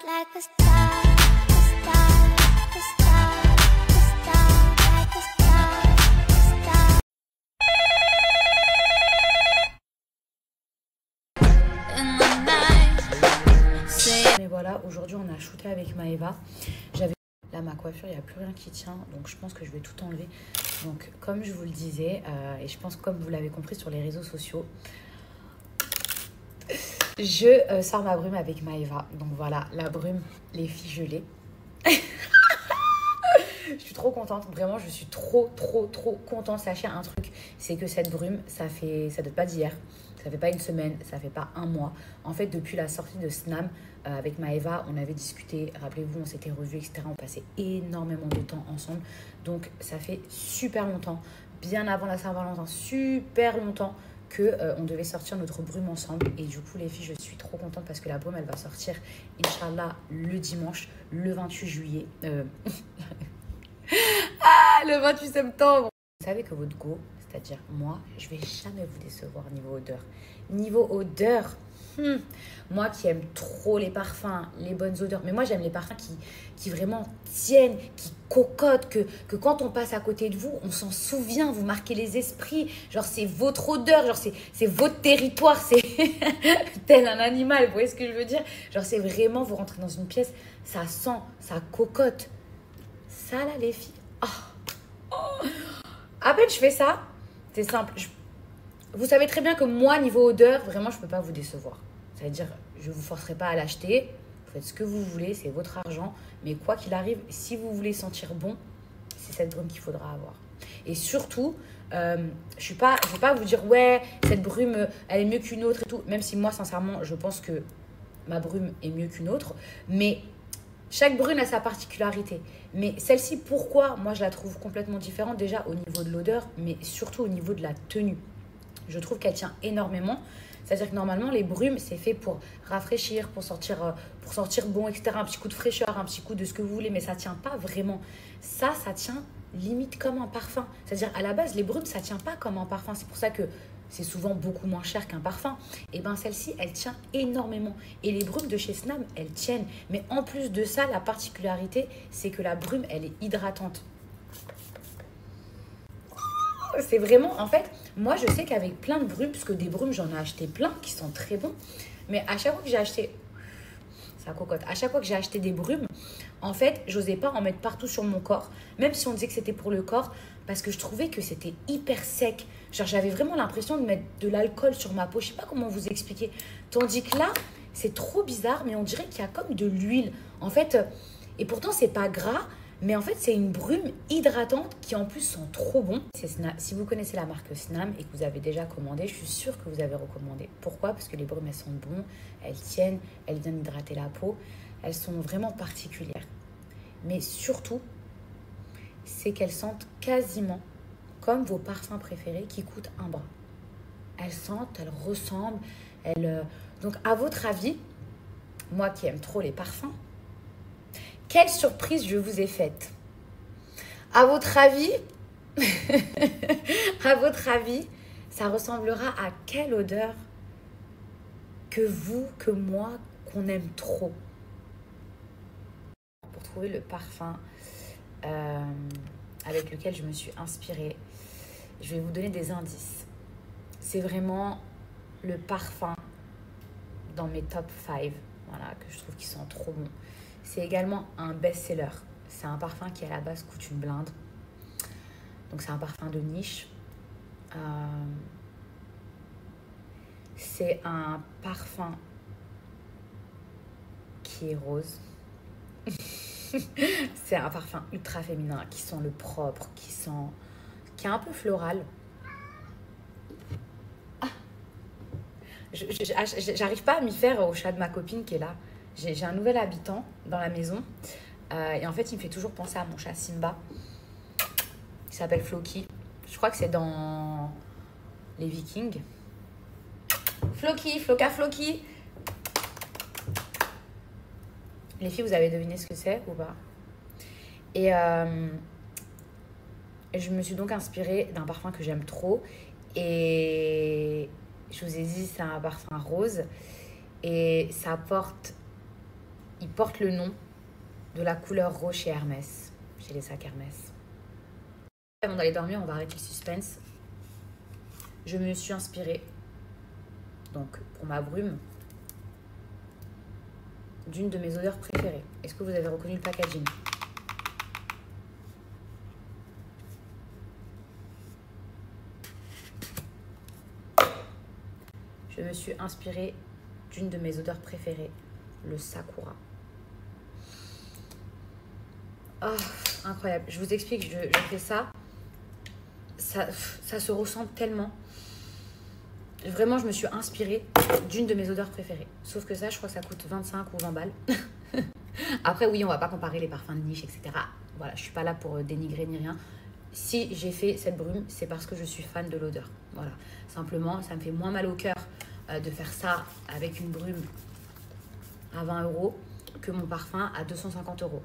like a star, a star, a star, a star, like a star, a star. In the night, say. Mais voilà, aujourd'hui on a shooté avec Maëva. J'avais là ma coiffure, il n'y a plus rien qui tient, donc je pense que je vais tout enlever. Donc comme je vous le disais, et je pense comme vous l'avez compris sur les réseaux sociaux, je sors ma brume avec Maëva. Donc voilà, la brume, les filles, je l'ai. Je suis trop contente, vraiment je suis trop contente. Sachez un truc, c'est que cette brume, ça date pas d'hier, ça fait pas une semaine, ça fait pas un mois. En fait, depuis la sortie de Snam, avec Maëva, on avait discuté, rappelez-vous, on s'était revus, etc. On passait énormément de temps ensemble. Donc ça fait super longtemps, bien avant la Saint-Valentin, super longtemps que on devait sortir notre brume ensemble. Et du coup les filles, je suis trop contente parce que la brume elle va sortir Inch'Allah le dimanche, le 28 juillet. Le 28 septembre. Vous savez que votre go, c'est-à-dire moi, je vais jamais vous décevoir niveau odeur. Niveau odeur, moi qui aime trop les parfums, les bonnes odeurs, mais moi j'aime les parfums qui vraiment tiennent, qui cocotent, que quand on passe à côté de vous, on s'en souvient, vous marquez les esprits, genre c'est votre odeur, genre c'est votre territoire, c'est tel un animal, vous voyez ce que je veux dire? Genre c'est vraiment, vous rentrez dans une pièce, ça sent, ça cocote. Ça là les filles, à peine je fais ça, c'est simple. Vous savez très bien que moi, niveau odeur, vraiment, je ne peux pas vous décevoir. C'est-à-dire, je ne vous forcerai pas à l'acheter. Vous faites ce que vous voulez, c'est votre argent. Mais quoi qu'il arrive, si vous voulez sentir bon, c'est cette brume qu'il faudra avoir. Et surtout, je ne vais pas vous dire, ouais, cette brume, elle est mieux qu'une autre et tout. Même si moi, sincèrement, je pense que ma brume est mieux qu'une autre. Mais chaque brune a sa particularité. Mais celle-ci, pourquoi moi, je la trouve complètement différente? Déjà, au niveau de l'odeur, mais surtout au niveau de la tenue. Je trouve qu'elle tient énormément. C'est-à-dire que normalement, les brumes, c'est fait pour rafraîchir, pour sortir bon, etc. Un petit coup de fraîcheur, un petit coup de ce que vous voulez, mais ça ne tient pas vraiment. Ça tient limite comme un parfum. C'est-à-dire, à la base, les brumes, ça ne tient pas comme un parfum. C'est pour ça que c'est souvent beaucoup moins cher qu'un parfum. Et bien, celle-ci, elle tient énormément. Et les brumes de chez Snam, elles tiennent. Mais en plus de ça, la particularité, c'est que la brume, elle est hydratante. C'est vraiment, en fait, moi je sais qu'avec plein de brumes, parce que des brumes j'en ai acheté plein qui sont très bons, mais à chaque fois que j'ai acheté, ça cocotte, à chaque fois que j'ai acheté des brumes, en fait, j'osais pas en mettre partout sur mon corps, même si on disait que c'était pour le corps, parce que je trouvais que c'était hyper sec. Genre j'avais vraiment l'impression de mettre de l'alcool sur ma peau, je sais pas comment vous expliquer. Tandis que là, c'est trop bizarre, mais on dirait qu'il y a comme de l'huile. En fait, et pourtant c'est pas gras, mais en fait, c'est une brume hydratante qui en plus sent trop bon. Si vous connaissez la marque Snam et que vous avez déjà commandé, je suis sûre que vous avez recommandé. Pourquoi? Parce que les brumes, elles sont bonnes, elles tiennent, elles viennent hydrater la peau. Elles sont vraiment particulières. Mais surtout, c'est qu'elles sentent quasiment comme vos parfums préférés qui coûtent un bras. Elles sentent, elles ressemblent. Donc, à votre avis, moi qui aime trop les parfums, quelle surprise je vous ai faite? À votre avis, ça ressemblera à quelle odeur que vous, que moi, qu'on aime trop? Pour trouver le parfum avec lequel je me suis inspirée, je vais vous donner des indices. C'est vraiment le parfum dans mes top 5, voilà, que je trouve qu'ils sont trop bons. C'est également un best-seller. C'est un parfum qui, à la base, coûte une blinde. Donc, c'est un parfum de niche. C'est un parfum qui est rose. C'est un parfum ultra féminin qui sent le propre, qui est un peu floral. J'arrive pas à m'y faire au chat de ma copine qui est là. J'ai un nouvel habitant dans la maison et en fait il me fait toujours penser à mon chat Simba. Il s'appelle Floki. Je crois que c'est dans les Vikings. Floki, Floki. Les filles, vous avez deviné ce que c'est ou pas? Et je me suis donc inspirée d'un parfum que j'aime trop. Et je vous ai dit, c'est un parfum rose. Et ça porte il porte le nom de la couleur rose chez Hermès, chez les sacs Hermès. Avant d'aller dormir, on va arrêter le suspense. Je me suis inspirée, donc pour ma brume, d'une de mes odeurs préférées. Est-ce que vous avez reconnu le packaging? Je me suis inspirée d'une de mes odeurs préférées, le Sakura. Oh, incroyable. Je vous explique, je fais ça. Ça se ressent tellement. Vraiment, je me suis inspirée d'une de mes odeurs préférées. Sauf que ça, je crois que ça coûte 25 ou 20 balles. Après, oui, on va pas comparer les parfums de niche, etc. Voilà, je suis pas là pour dénigrer ni rien. Si j'ai fait cette brume, c'est parce que je suis fan de l'odeur. Voilà, simplement, ça me fait moins mal au cœur de faire ça avec une brume à 20 € que mon parfum à 250 €.